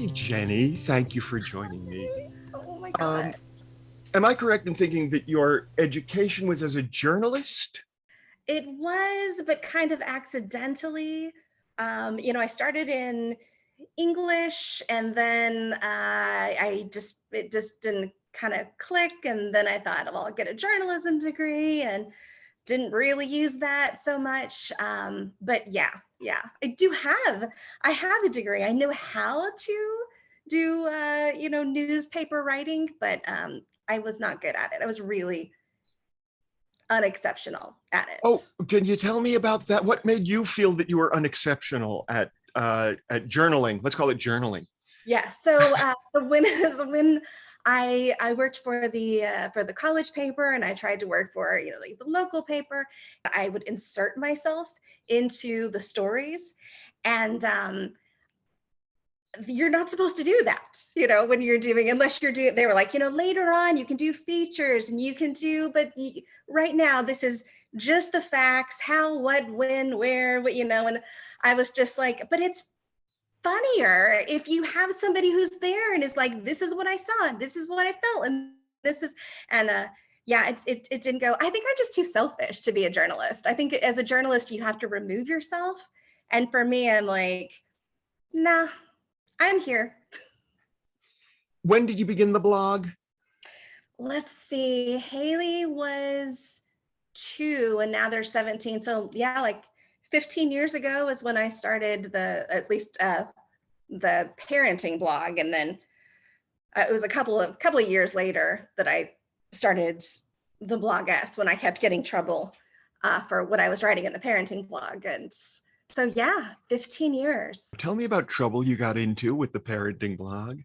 Hi, Jenny. Thank you for joining me. Oh my Um, God. am I correct in thinking that your education was as a journalist? It was, but kind of accidentally. I started in English and then it just didn't kind of click. And then I thought, well, I'll get a journalism degree and didn't really use that so much. But yeah, I have a degree. I know how to do, newspaper writing, but I was not good at it. I was really unexceptional at Oh, it. can you tell me about that? What made you feel that you were unexceptional at journaling? Let's call it journaling. Yeah. So when so when I worked for the college paper, and I tried to work for like the local paper, I would insert myself into the stories, and you're not supposed to do that, when you're doing, unless you're doing, they were like, later on you can do features and you can do, but right now this is just the facts, how, what, when, where, what, and I was just like, but it's funnier if you have somebody who's there and is like, this is what I saw, and this is what I felt, and this is, and yeah, it didn't go. I think I'm just too selfish to be a journalist. I think as a journalist, you have to remove yourself. And for me, I'm like, nah, I'm here. When did you begin the blog? Let's see. Haley was 2 and now they're 17. So yeah, like 15 years ago is when I started at least the parenting blog. And then it was a couple of years later that I started the blog S, when I kept getting trouble for what I was writing in the parenting blog. And so yeah, 15 years. Tell me about trouble you got into with the parenting blog.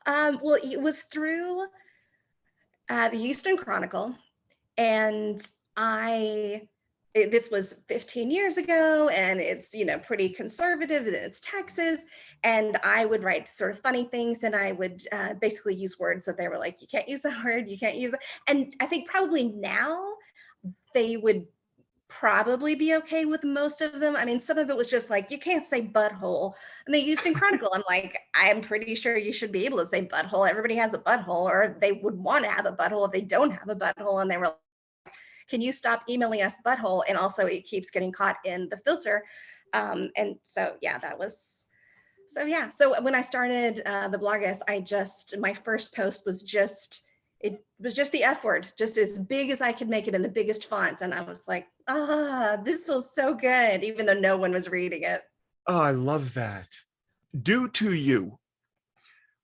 Well, it was through the Houston Chronicle, and this was 15 years ago, and it's pretty conservative, and it's Texas, and I would write sort of funny things, and I would basically use words that they were like, you can't use that word, you can't use it. And I think probably now they would probably be okay with most of them. I mean, some of it was just like, you can't say butthole. And the Houston Chronicle, I'm like, I'm pretty sure you should be able to say butthole. Everybody has a butthole, or they would want to have a butthole if they don't have a butthole. And they were, can you stop emailing us butthole? And also it keeps getting caught in the filter. And so, yeah, so when I started the Blogus, my first post was it was just the F word, just as big as I could make it in the biggest font. And I was like, this feels so good, even though no one was reading it. Oh, I love that. Due to you,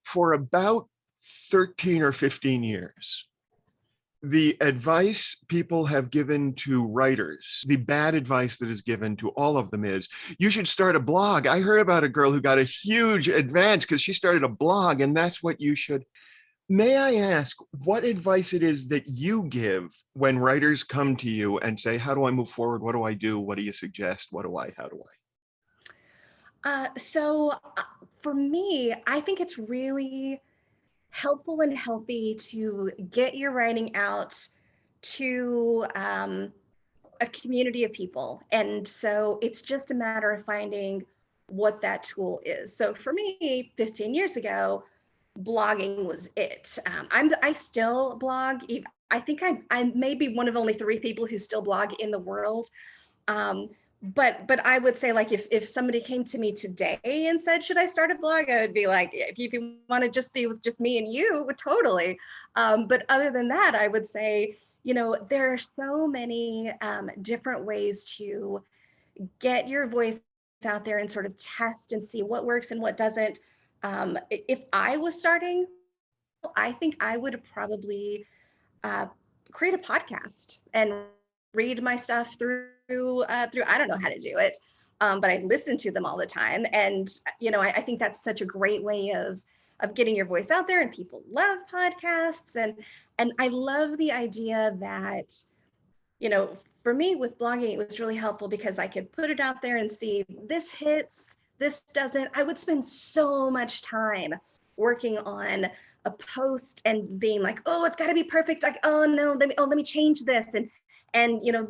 for about 13 or 15 years, the advice people have given to writers, the bad advice that is given to all of them is, you should start a blog. I heard about a girl who got a huge advance because she started a blog, and that's what you should. May I ask what advice it is that you give when writers come to you and say, how do I move forward? What do I do? What do you suggest? How do For me, I think it's really helpful and healthy to get your writing out to a community of people. And so it's just a matter of finding what that tool is. So for me, 15 years ago, blogging was it. I still blog. I think I may be one of only 3 people who still blog in the world. But I would say, like, if somebody came to me today and said, should I start a blog? I would be like, if you want to just be with just me and you, totally. But other than that, I would say, there are so many different ways to get your voice out there and sort of test and see what works and what doesn't. If I was starting, I think I would probably create a podcast and read my stuff through. I don't know how to do it, but I listen to them all the time, and I think that's such a great way of getting your voice out there. And people love podcasts, and I love the idea that for me with blogging, it was really helpful because I could put it out there and see this hits, this doesn't. I would spend so much time working on a post and being like, oh, it's got to be perfect. Like, oh no, let me change this, and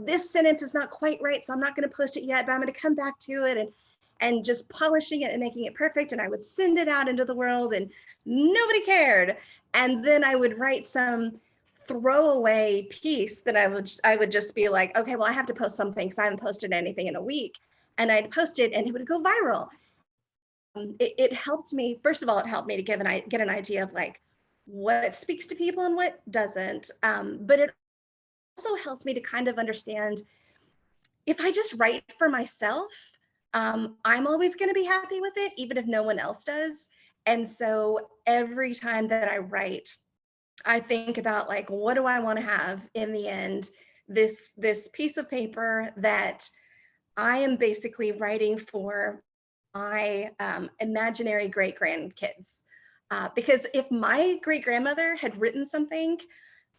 this sentence is not quite right, so I'm not going to post it yet, but I'm going to come back to it. and just polishing it and making it perfect. And I would send it out into the world and nobody cared. And then I would write some throwaway piece that I would just be like, okay, well, I have to post something because I haven't posted anything in a week. And I'd post it and it would go viral. It helped me, first of all, it helped me to get an idea of like what speaks to people and what doesn't. But it also helped me to kind of understand if I just write for myself, I'm always going to be happy with it, even if no one else does. And so every time that I write, I think about like, what do I want to have in the end? This piece of paper that I am basically writing for my imaginary great grandkids. Because if my great grandmother had written something,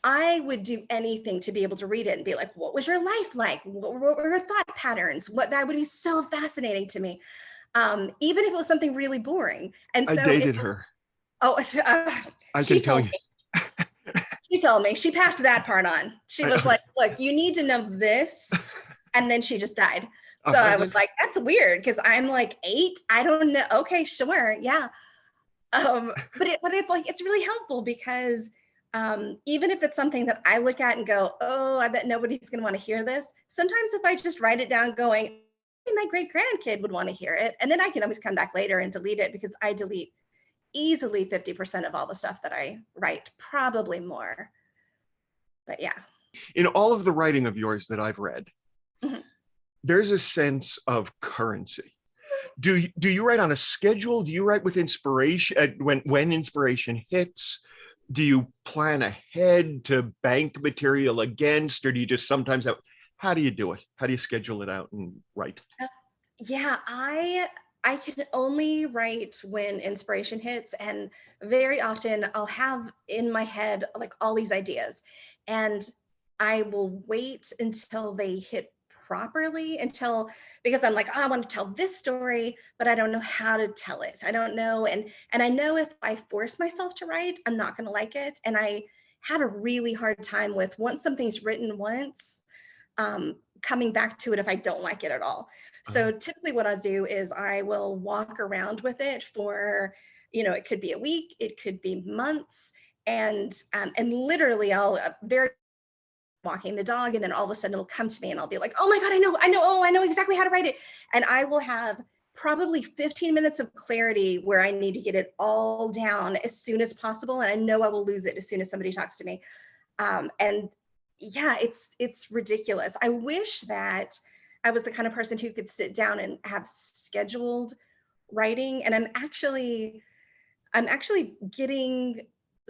I would do anything to be able to read it and be like, what was your life like? What were her thought patterns? What that would be so fascinating to me, even if it was something really boring. And I so, dated her. oh, I she can tell told you. me. She told me. She passed that part on. She was like, "Look, you need to know this," and then she just died. So I was like, "That's weird," because I'm like 8. I don't know. Okay, sure, yeah. But it's like it's really helpful because even if it's something that I look at and go, oh, I bet nobody's going to want to hear this. Sometimes if I just write it down going, my great grandkid would want to hear it. And then I can always come back later and delete it because I delete easily 50% of all the stuff that I write, probably more. But yeah. In all of the writing of yours that I've read, Mhm. there's a sense of currency. Do you write on a schedule? Do you write with inspiration when inspiration hits? Do you plan ahead to bank material against, or do you just sometimes have, how do you do it? How do you schedule it out and write? Yeah, I can only write when inspiration hits, and very often I'll have in my head like all these ideas, and I will wait until they hit properly until because I'm like, oh, I want to tell this story, but I don't know how to tell it. I don't know, and I know if I force myself to write, I'm not going to like it, and I have a really hard time with once something's written once, coming back to it if I don't like it at all. So typically what I'll do is I will walk around with it for, it could be a week, it could be months. And literally I'll very walking the dog and then all of a sudden it'll come to me and I'll be like, oh my God, I know exactly how to write it. And I will have probably 15 minutes of clarity where I need to get it all down as soon as possible. And I know I will lose it as soon as somebody talks to me. And yeah, it's ridiculous. I wish that I was the kind of person who could sit down and have scheduled writing. And I'm actually getting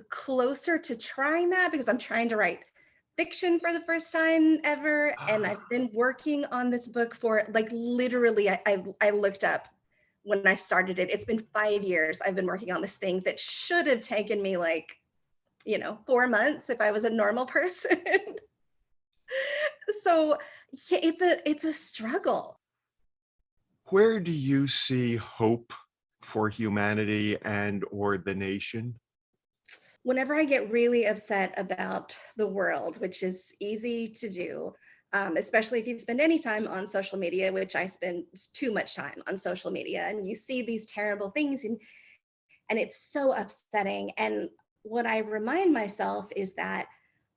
closer to trying that because I'm trying to write fiction for the first time ever. And I've been working on this book for like literally, I looked up when I started it. It's been 5 years I've been working on this thing that should have taken me like 4 months if I was a normal person. So yeah, it's a struggle. Where do you see hope for humanity and or the nation? Whenever I get really upset about the world, which is easy to do, especially if you spend any time on social media, which I spend too much time on social media, and you see these terrible things, and it's so upsetting. And what I remind myself is that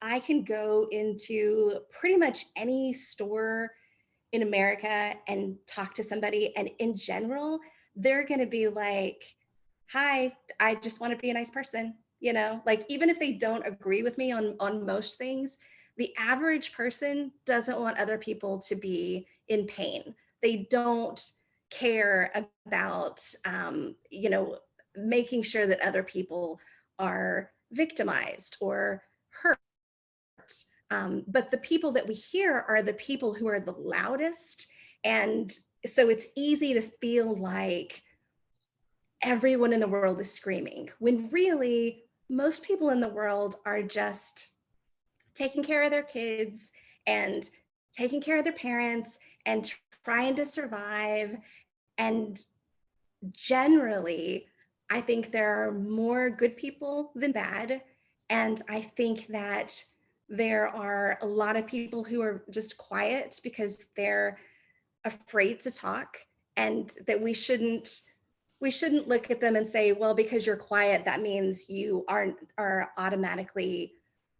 I can go into pretty much any store in America and talk to somebody, and in general, they're going to be like, "Hi, I just want to be a nice person." Like even if they don't agree with me on most things, the average person doesn't want other people to be in pain. They don't care about making sure that other people are victimized or hurt. But the people that we hear are the people who are the loudest. And so it's easy to feel like everyone in the world is screaming, when really most people in the world are just taking care of their kids and taking care of their parents and trying to survive. And generally, I think there are more good people than bad. And I think that there are a lot of people who are just quiet because they're afraid to talk. and that we shouldn't look at them and say, well, because you're quiet, that means you are automatically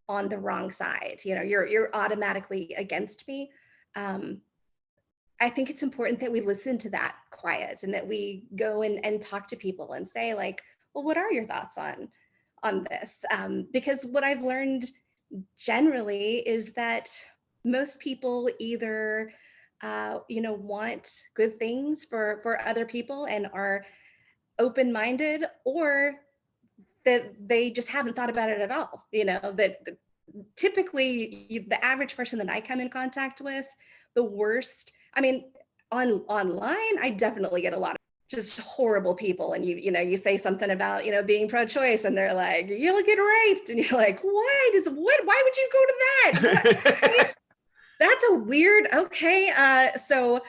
on the wrong side. You know, you're automatically against me. I think it's important that we listen to that quiet and that we go and talk to people and say like, well, what are your thoughts on this? Because what I've learned generally is that most people either want good things for other people and are open-minded, or that they just haven't thought about it at all. You know, that typically the average person that I come in contact with, the worst, I mean, online, I definitely get a lot of just horrible people. And you say something about, being pro-choice and they're like, you'll get raped. And you're like, why would you go to that? That's a weird, okay. So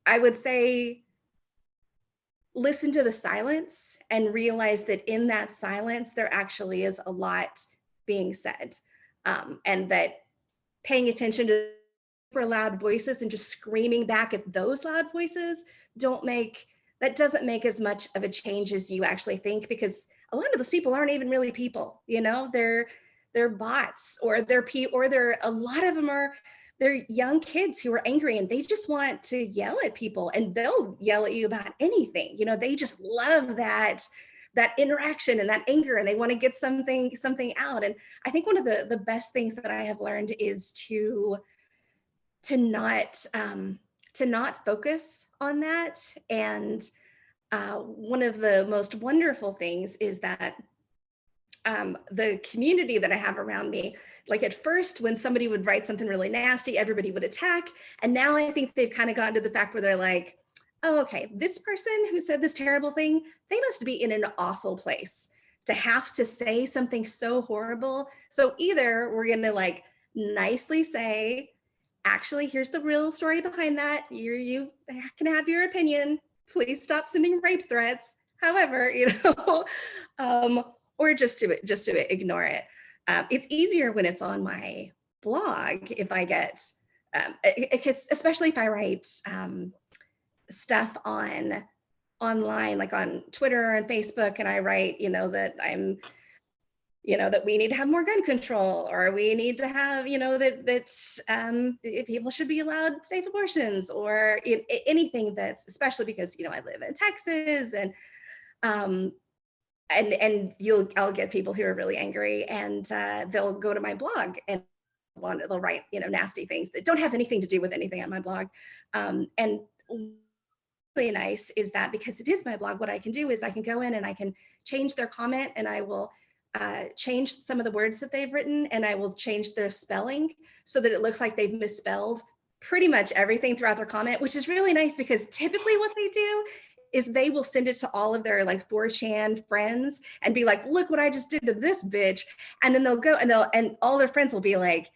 I would say, listen to the silence and realize that in that silence, there actually is a lot being said. And that paying attention to super loud voices and just screaming back at those loud voices doesn't make as much of a change as you actually think, because a lot of those people aren't even really people, they're bots, or a lot of them they're young kids who are angry and they just want to yell at people, and they'll yell at you about anything. They just love that interaction and that anger, and they want to get something out. And I think one of the best things that I have learned is to not focus on that. And one of the most wonderful things is that the community that I have around me, like at first when somebody would write something really nasty, everybody would attack. And now I think they've kind of gotten to the fact where they're like, oh, okay, this person who said this terrible thing, they must be in an awful place to have to say something so horrible. So either we're going to like nicely say, actually, here's the real story behind that. You can have your opinion. Please stop sending rape threats. However, or just to ignore it. It's easier when it's on my blog if I get, especially if I write stuff online, like on Twitter and Facebook, and I write, that we need to have more gun control, or we need to have, that people should be allowed safe abortions, or anything that's, especially because, I live in Texas, and I'll get people who are really angry, and they'll go to my blog and they'll write, nasty things that don't have anything to do with anything on my blog. And really nice is that because it is my blog, what I can do is I can go in and I can change their comment, and I will change some of the words that they've written, and I will change their spelling so that it looks like they've misspelled pretty much everything throughout their comment, which is really nice, because typically what they do is they will send it to all of their like 4chan friends and be like, look what I just did to this bitch. And then they'll go and all their friends will be like,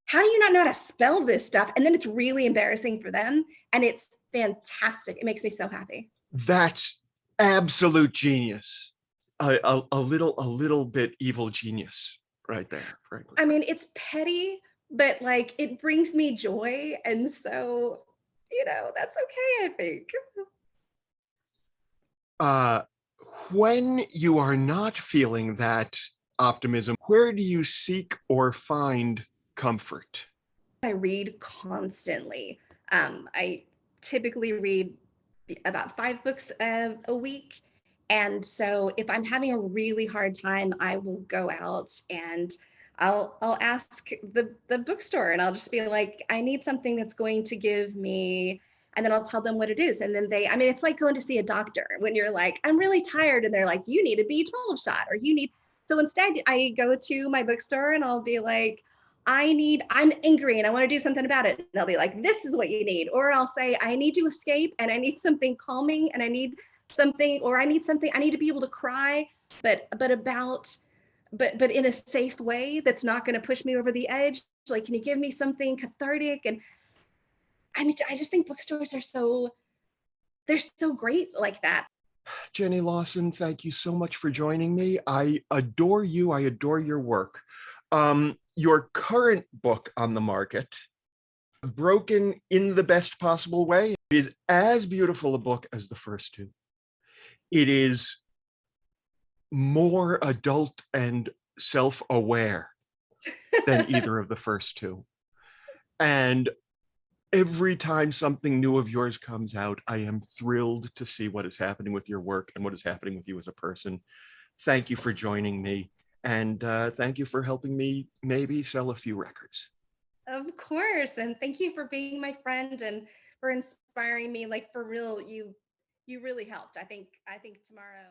how do you not know how to spell this stuff? And then it's really embarrassing for them. And it's fantastic. It makes me so happy. That's absolute genius. A little bit evil genius right there, frankly. I mean, it's petty, but like it brings me joy. And so, that's okay, I think. When you are not feeling that optimism, where do you seek or find comfort? I read constantly. I typically read about 5 books a week. And so if I'm having a really hard time, I will go out and I'll ask the bookstore, and I'll just be like, I need something that's going to give me, and then I'll tell them what it is. And then it's like going to see a doctor when you're like, I'm really tired. And they're like, you need a B12 shot, or so instead I go to my bookstore and I'll be like, I'm angry and I want to do something about it. And they'll be like, this is what you need. Or I'll say, I need to escape and I need something calming, and I need to be able to cry, but in a safe way that's not going to push me over the edge. Like, can you give me something cathartic? And I mean, I just think bookstores they're so great like that. Jenny Lawson, thank you so much for joining me. I adore you. I adore your work. Your current book on the market, Broken in the Best Possible Way, It is as beautiful a book as the first two. It is more adult and self-aware than either of the first two. And every time something new of yours comes out, I am thrilled to see what is happening with your work and what is happening with you as a person. Thank you for joining me. And thank you for helping me maybe sell a few records. Of course. And thank you for being my friend and for inspiring me. Like for real, you really helped. I think tomorrow